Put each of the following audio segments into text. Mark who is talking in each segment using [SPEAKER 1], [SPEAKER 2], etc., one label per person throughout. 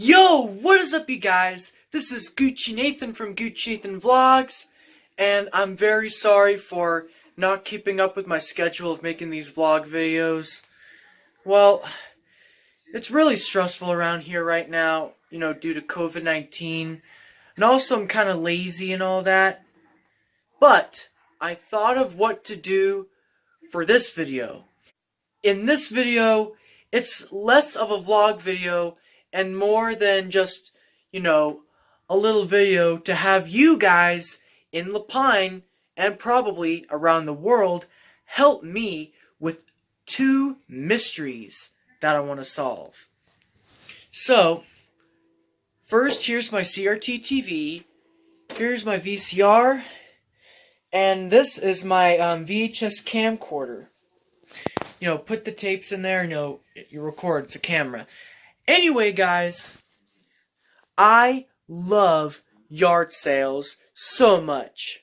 [SPEAKER 1] Yo, what is up, you guys? This is Gucci Nathan from Gucci Nathan Vlogs, and I'm very sorry for not keeping up with my schedule of making these vlog videos. Well, it's really stressful around here right now, due to COVID-19, and also I'm kind of lazy and all that. But I thought of what to do for this video. In this video, it's less of a vlog video and more than just, a little video to have you guys in Lapine and probably around the world help me with two mysteries that I want to solve. So, first, here's my CRT TV, here's my VCR, and this is my VHS camcorder. Put the tapes in there, you record, it's a camera. Anyway, guys, I love yard sales so much.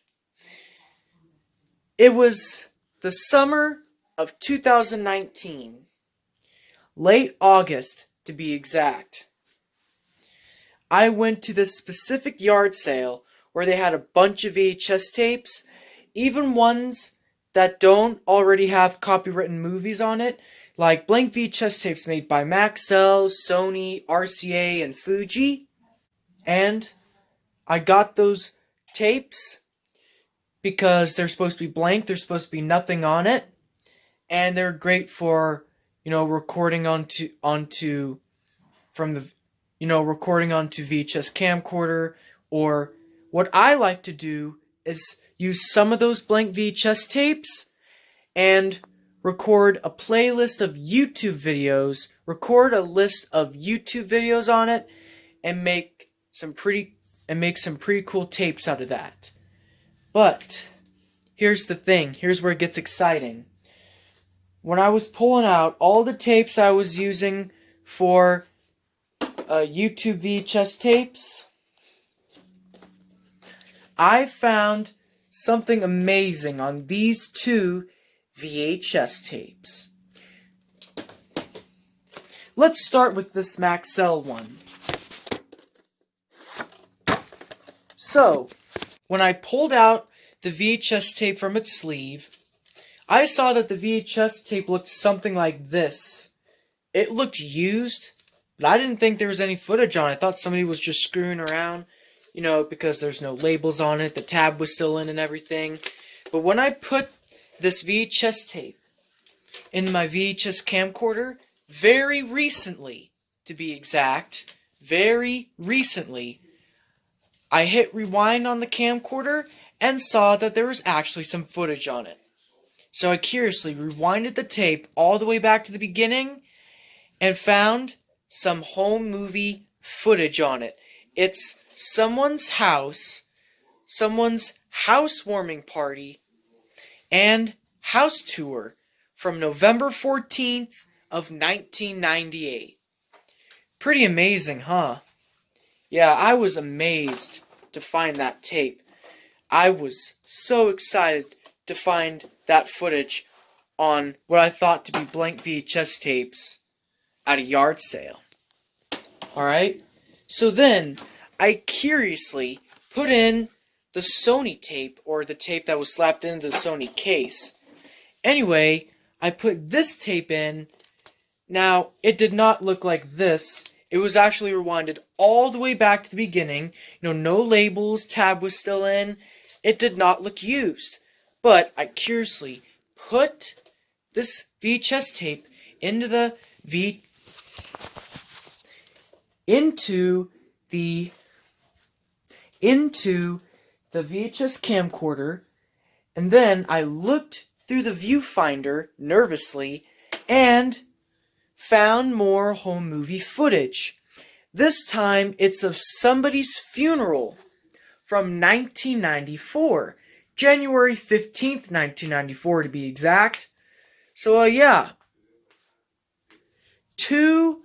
[SPEAKER 1] It was the summer of 2019, late August to be exact. I went to this specific yard sale where they had a bunch of VHS tapes, even ones that don't already have copywritten movies on it, like blank VHS tapes made by Maxell, Sony, RCA, and Fuji. And I got those tapes because they're supposed to be blank, there's supposed to be nothing on it, and they're great for, recording onto recording onto VHS camcorder. Or what I like to do is use some of those blank VHS tapes and record a playlist of YouTube videos, record a list of YouTube videos on it, and make some pretty cool tapes out of that. But here's the thing, here's where it gets exciting. When I was pulling out all the tapes I was using for YouTube VHS tapes, I found something amazing on these two VHS tapes. Let's start with this Maxell one. So, when I pulled out the VHS tape from its sleeve, I saw that the VHS tape looked something like this. It looked used, but I didn't think there was any footage on it. I thought somebody was just screwing around, because there's no labels on it, the tab was still in and everything. But when I put this VHS tape in my VHS camcorder, very recently, to be exact, very recently, I hit rewind on the camcorder and saw that there was actually some footage on it. So I curiously rewinded the tape all the way back to the beginning and found some home movie footage on it. It's someone's house, someone's housewarming party, and house tour from November 14th of 1998. Pretty amazing, huh? Yeah, I was amazed to find that tape. I was so excited to find that footage on what I thought to be blank VHS tapes at a yard sale. Alright? So then, I curiously put in the Sony tape, or the tape that was slapped into the Sony case. Anyway, I put this tape in. Now, it did not look like this. It was actually rewinded all the way back to the beginning. No labels, tab was still in. It did not look used. But I curiously put this VHS tape into the VHS camcorder, and then I looked through the viewfinder nervously and found more home movie footage. This time it's of somebody's funeral from 1994, January 15th, 1994 to be exact. So yeah, two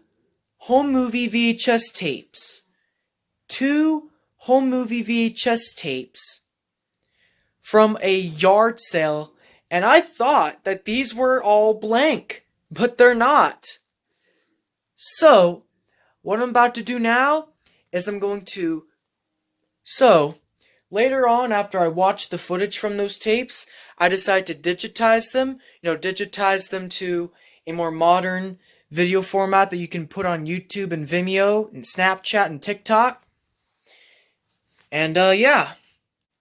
[SPEAKER 1] home movie VHS tapes. Two home movie VHS tapes from a yard sale, and I thought that these were all blank, but they're not. So, what I'm about to do now is So, later on, after I watch the footage from those tapes, I decide to digitize them, digitize them to a more modern video format that you can put on YouTube and Vimeo and Snapchat and TikTok. And yeah.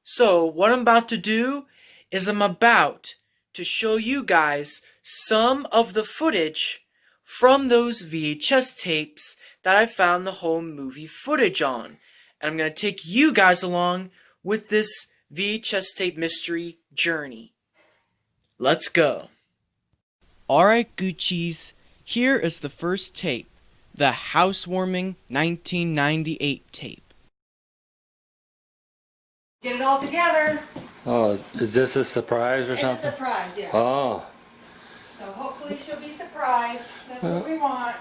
[SPEAKER 1] So what I'm about to do is I'm about to show you guys some of the footage from those VHS tapes that I found the home movie footage on. And I'm going to take you guys along with this VHS tape mystery journey. Let's go. Alright, Gucci's, here is the first tape, the Housewarming 1998 tape.
[SPEAKER 2] Get it all together.
[SPEAKER 3] Oh, is this a surprise or something?
[SPEAKER 2] It's a surprise, yeah.
[SPEAKER 3] Oh.
[SPEAKER 2] So hopefully she'll be surprised. That's what we want.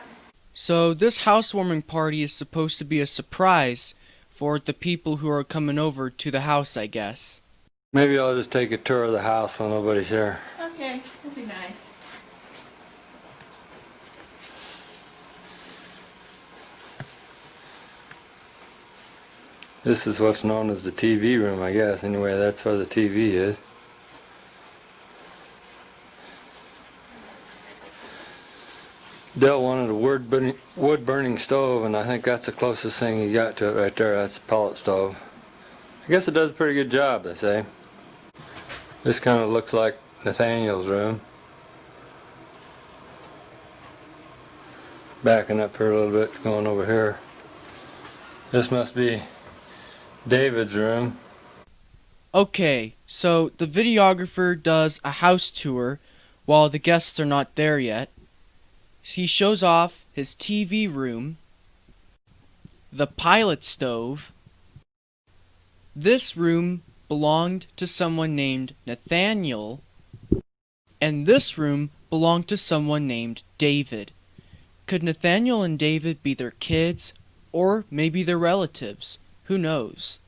[SPEAKER 1] So this housewarming party is supposed to be a surprise for the people who are coming over to the house, I guess.
[SPEAKER 3] Maybe I'll just take a tour of the house when nobody's here.
[SPEAKER 2] Okay, that'd be nice.
[SPEAKER 3] This is what's known as the TV room, I guess. Anyway, that's where the TV is. Dell wanted a wood-burning stove, and I think that's the closest thing he got to it right there. That's a pellet stove. I guess it does a pretty good job, they say. This kind of looks like Nathaniel's room. Backing up here a little bit, going over here. This must be David's room.
[SPEAKER 1] Okay, so the videographer does a house tour while the guests are not there yet. He shows off his TV room, the pilot stove. This room belonged to someone named Nathaniel, and this room belonged to someone named David. Could Nathaniel and David be their kids, or maybe their relatives? Who knows?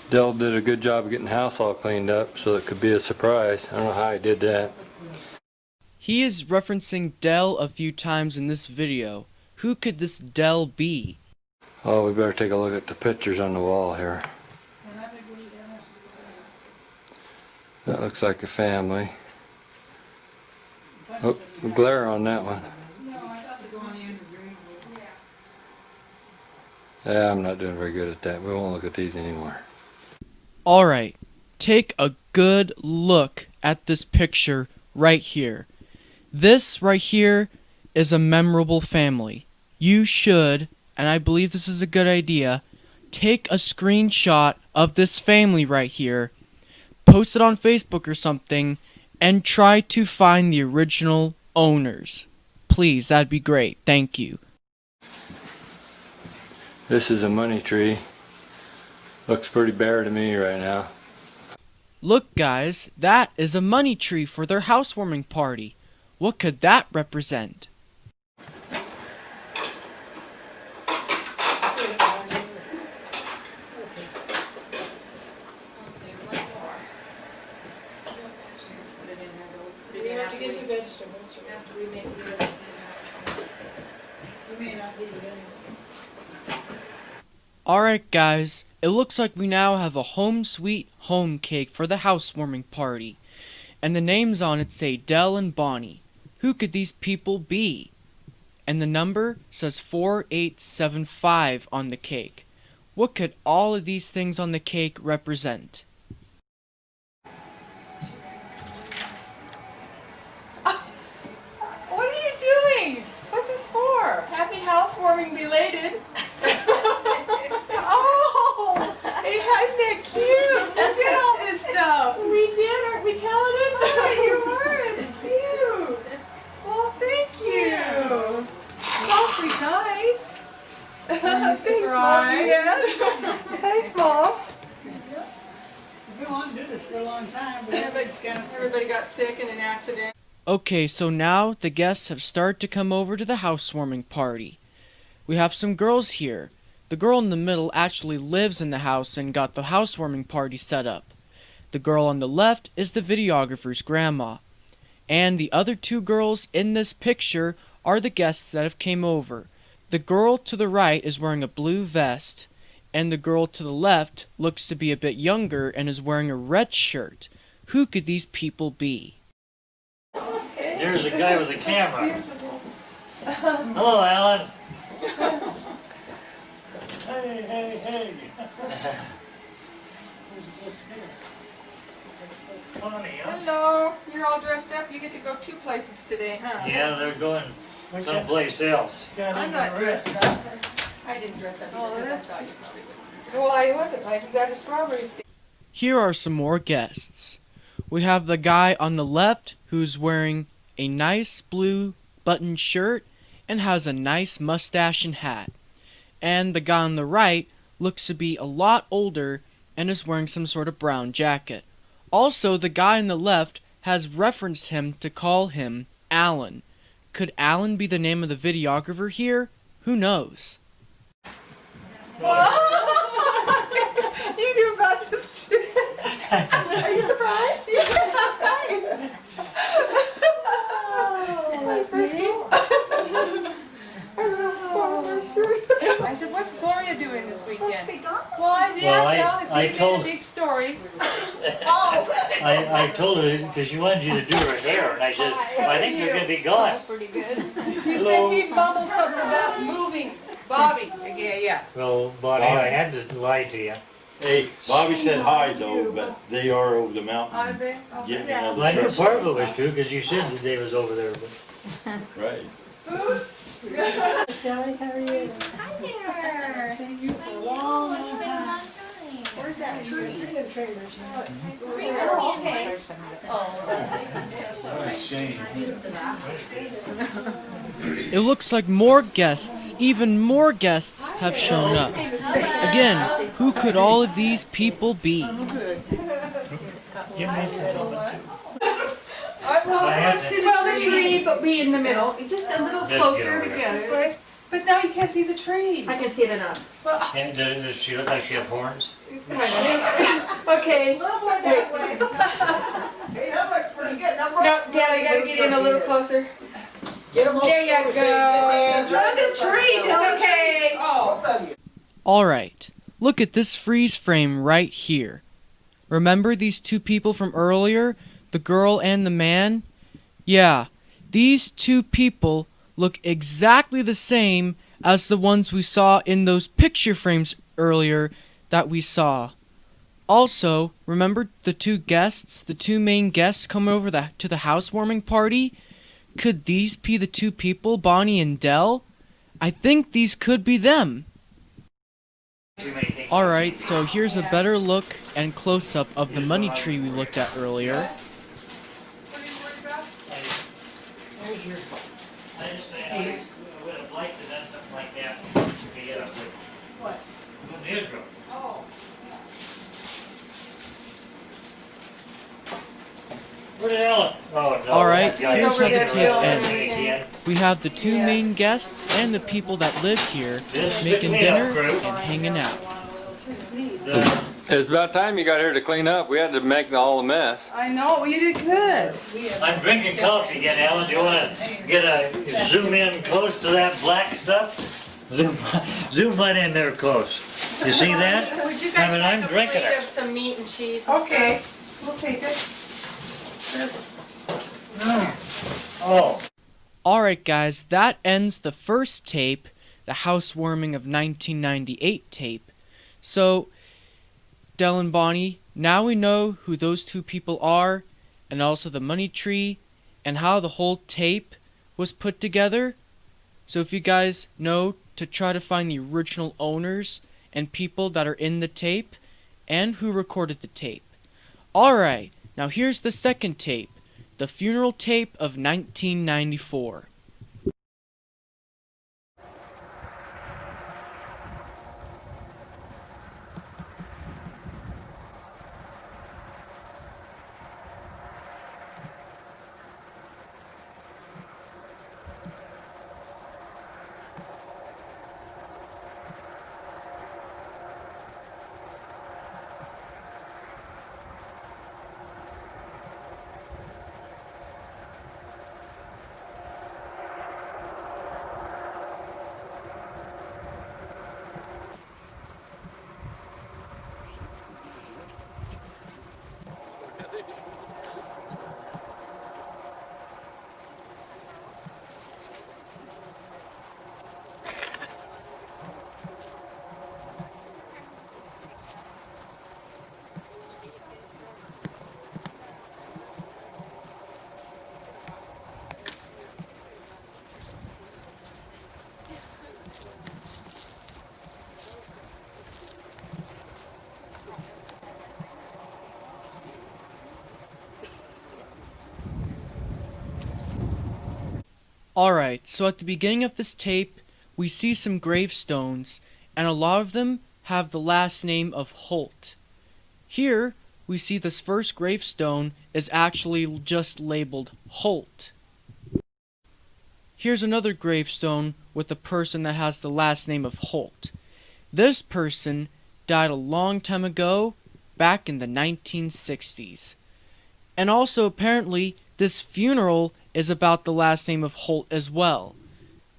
[SPEAKER 3] Dell did a good job of getting the house all cleaned up, so it could be a surprise. I don't know how he did that.
[SPEAKER 1] He is referencing Dell a few times in this video. Who could this Dell be?
[SPEAKER 3] Oh, we better take a look at the pictures on the wall here. That looks like a family. Oh, glare on that one. Yeah, I'm not doing very good at that. We won't look at these anymore.
[SPEAKER 1] Alright, take a good look at this picture right here. This right here is a memorable family. You should, and I believe this is a good idea, take a screenshot of this family right here, post it on Facebook or something, and try to find the original owners. Please, that'd be great. Thank you.
[SPEAKER 3] This is a money tree. Looks pretty bare to me right now.
[SPEAKER 1] Look, guys, that is a money tree for their housewarming party. What could that represent?
[SPEAKER 2] We have to get the vegetables after we make the other thing. We may not need it anyway.
[SPEAKER 1] Alright guys, it looks like we now have a home sweet home cake for the housewarming party. And the names on it say Dell and Bonnie. Who could these people be? And the number says 4875 on the cake. What could all of these things on the cake represent?
[SPEAKER 2] What are you doing? What's this for? Happy housewarming belated. Oh, hey, isn't that cute? We did all this stuff. We did. Aren't we talented? Oh, you are. It's cute. Well, thank you. Awfully nice. Thanks, Mom. Yeah. Thanks, Mom.
[SPEAKER 4] We want to do this for a long time, but
[SPEAKER 2] Everybody got sick in an accident.
[SPEAKER 1] Okay, so now the guests have started to come over to the housewarming party. We have some girls here. The girl in the middle actually lives in the house and got the housewarming party set up. The girl on the left is the videographer's grandma. And the other two girls in this picture are the guests that have came over. The girl to the right is wearing a blue vest, and the girl to the left looks to be a bit younger and is wearing a red shirt. Who could these people be?
[SPEAKER 5] There's a guy with a camera. Hello, Alan. Hey. Funny, huh?
[SPEAKER 2] Hello. You're all dressed up. You get to go 2 places today, huh?
[SPEAKER 5] Yeah, they're going someplace else.
[SPEAKER 2] I'm not dressed up. I didn't dress up. Oh, that's how you probably would. Well, I wasn't. I got a strawberry stick.
[SPEAKER 1] Here are some more guests. We have the guy on the left who's wearing a nice blue button shirt and has a nice mustache and hat. And the guy on the right looks to be a lot older and is wearing some sort of brown jacket. Also, the guy on the left has referenced him to call him Alan. Could Alan be the name of the videographer here? Who knows?
[SPEAKER 2] You knew about this too. Are you surprised? Yeah. I said, what's Gloria doing this weekend? Well, I told a big story.
[SPEAKER 5] I told her because she wanted you to do her hair, and I said, I think you're going to be gone.
[SPEAKER 2] Pretty good. You said he mumbled something about moving. Bobby. Yeah.
[SPEAKER 5] Well, Bonnie, I had to lie to you.
[SPEAKER 6] Hey, Bobby said hi though, but they are over the mountain
[SPEAKER 2] Are they? Oh,
[SPEAKER 6] getting
[SPEAKER 2] yeah.
[SPEAKER 6] another
[SPEAKER 5] Well, I knew
[SPEAKER 6] truck
[SPEAKER 5] part of it
[SPEAKER 6] started.
[SPEAKER 5] was true because you said that they was over there. But
[SPEAKER 6] Right.
[SPEAKER 4] Shelly, how are you?
[SPEAKER 7] Hi there.
[SPEAKER 4] Seen you for a long, long time.
[SPEAKER 7] Where's that tree?
[SPEAKER 4] It's in the trailers now.
[SPEAKER 7] Oh, okay.
[SPEAKER 6] What a shame.
[SPEAKER 1] It looks like more guests, even more guests, have shown up. Again, who could all of these people be?
[SPEAKER 5] you mentioned something.
[SPEAKER 2] I
[SPEAKER 5] had to-
[SPEAKER 2] see the tree, but be in the middle, just a little
[SPEAKER 5] Just get
[SPEAKER 2] closer
[SPEAKER 5] over there.
[SPEAKER 2] together. But now you can't see the tree.
[SPEAKER 7] I can see it enough.
[SPEAKER 5] And does she look like she have horns?
[SPEAKER 2] Okay. Little more that way. Hey, that looks pretty good. No, Dad, I gotta get in a little closer. There you go. Look at the tree. It's okay. Oh.
[SPEAKER 1] Alright, look at this freeze frame right here. Remember these two people from earlier? The girl and the man? Yeah, these two people look exactly the same as the ones we saw in those picture frames earlier that we saw. Also, remember the two main guests coming over to the housewarming party? Could these be the two people, Bonnie and Dell? I think these could be them. Alright, so here's a better look and close-up of the money tree we looked at earlier.
[SPEAKER 2] What are you worried about?
[SPEAKER 5] I would have liked to done something like that to get up with.
[SPEAKER 2] What?
[SPEAKER 5] When Israel.
[SPEAKER 2] Oh.
[SPEAKER 5] Where did Ellen? Oh, no.
[SPEAKER 1] Alright,
[SPEAKER 5] that guy
[SPEAKER 1] here's
[SPEAKER 5] is
[SPEAKER 1] how the
[SPEAKER 5] over
[SPEAKER 1] tape
[SPEAKER 5] there
[SPEAKER 1] ends.
[SPEAKER 5] again.
[SPEAKER 1] We have the two main guests and the people that live here
[SPEAKER 5] This is the
[SPEAKER 1] making
[SPEAKER 5] cleanup
[SPEAKER 1] dinner
[SPEAKER 5] crew.
[SPEAKER 1] and hanging out.
[SPEAKER 3] It's about time you got here to clean up. We had to make all the mess.
[SPEAKER 2] I know, well, you did good.
[SPEAKER 5] I'm drinking coffee again, Alan. Do you want to zoom in close to that black stuff? Zoom right in there close. You see that?
[SPEAKER 2] Would you
[SPEAKER 5] I
[SPEAKER 2] guys
[SPEAKER 5] mean,
[SPEAKER 2] like
[SPEAKER 5] I'm
[SPEAKER 2] a
[SPEAKER 5] drinking
[SPEAKER 2] plate
[SPEAKER 5] it.
[SPEAKER 2] of some meat and cheese and
[SPEAKER 8] Okay,
[SPEAKER 2] stuff?
[SPEAKER 8] we'll take it.
[SPEAKER 5] Oh,
[SPEAKER 1] Alright guys, that ends the first tape, the housewarming of 1998 tape. So, Dell and Bonnie, now we know who those two people are, and also the money tree, and how the whole tape was put together. So if you guys know to try to find the original owners and people that are in the tape, and who recorded the tape. Alright, now here's the second tape, the funeral tape of 1994. Alright, so at the beginning of this tape, we see some gravestones, and a lot of them have the last name of Holt. Here, we see this first gravestone is actually just labeled Holt. Here's another gravestone with a person that has the last name of Holt. This person died a long time ago, back in the 1960s. And also, apparently, this funeral is about the last name of Holt as well.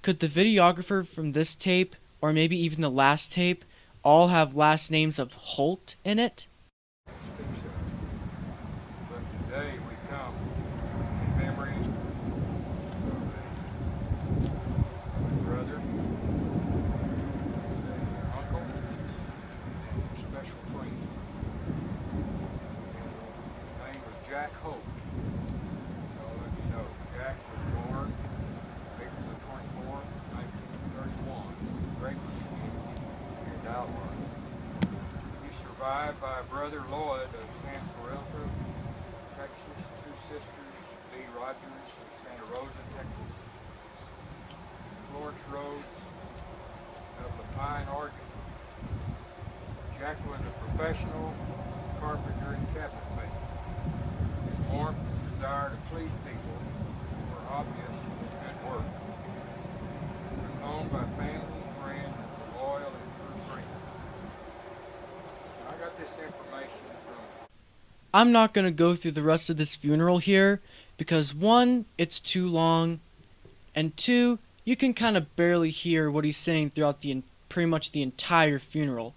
[SPEAKER 1] Could the videographer from this tape, or maybe even the last tape, all have last names of Holt in it?
[SPEAKER 3] But today we come in memory of a brother, an uncle, and a special friend. His name was Jack Holt. I'll let you know, Jack was born April the 24th, 1931, Greatwood community in Dallas. He survived by brother Lloyd of San Lorenzo, Texas, two sisters, Lee Rogers of Santa Rosa, Texas, Florence Rhodes of Lapine, Oregon. Jack was a professional carpenter and cabinet maker. His warmth and desire to please people were obvious in his good work. He was known by family and friends as a loyal and true friend. I got this information from
[SPEAKER 1] I'm not going to go through the rest of this funeral here, because one, it's too long, and two, you can kind of barely hear what he's saying throughout pretty much the entire funeral.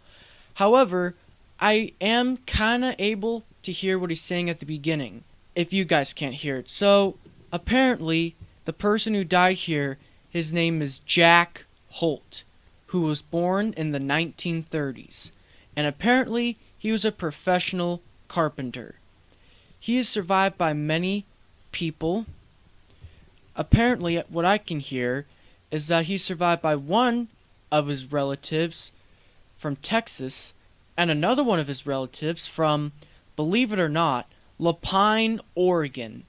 [SPEAKER 1] However, I am kind of able to hear what he's saying at the beginning, if you guys can't hear it. So, apparently, the person who died here, his name is Jack Holt, who was born in the 1930s, and apparently he was a professional carpenter. He is survived by many people. Apparently, what I can hear is that he's survived by one of his relatives from Texas and another one of his relatives from, believe it or not, Lapine, Oregon.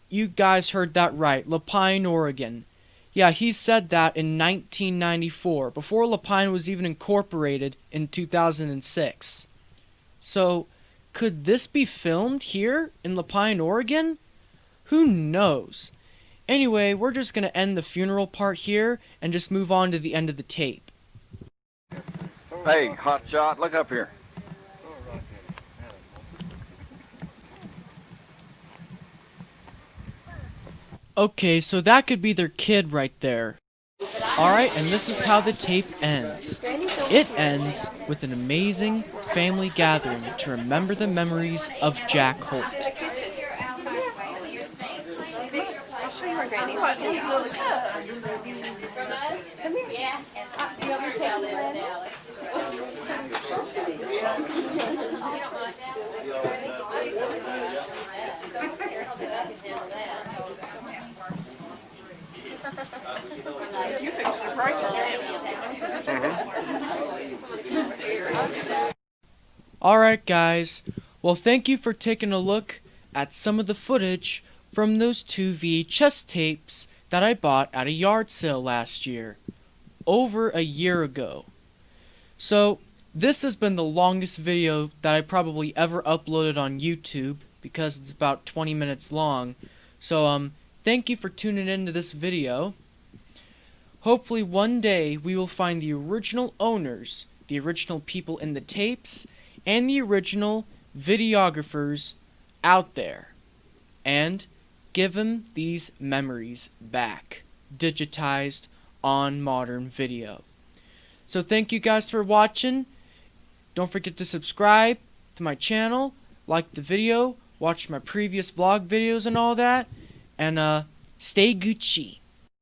[SPEAKER 1] You guys heard that right, Lapine, Oregon. Yeah, he said that in 1994, before Lapine was even incorporated in 2006. So, could this be filmed here in Lapine, Oregon? Who knows? Anyway, we're just going to end the funeral part here and just move on to the end of the tape.
[SPEAKER 8] Hey, hot shot, look up here.
[SPEAKER 1] Okay, so that could be their kid right there. Alright, and this is how the tape ends. It ends with an amazing family gathering to remember the memories of Jack Holt. Alright guys, well thank you for taking a look at some of the footage from those two VHS tapes that I bought at a yard sale last year, over a year ago. So, this has been the longest video that I probably ever uploaded on YouTube, because it's about 20 minutes long. So, thank you for tuning in to this video. Hopefully one day we will find the original owners, the original people in the tapes, and the original videographers out there, and give them these memories back, digitized on modern video. So thank you guys for watching. Don't forget to subscribe to my channel, like the video, watch my previous vlog videos and all that, and stay Gucci.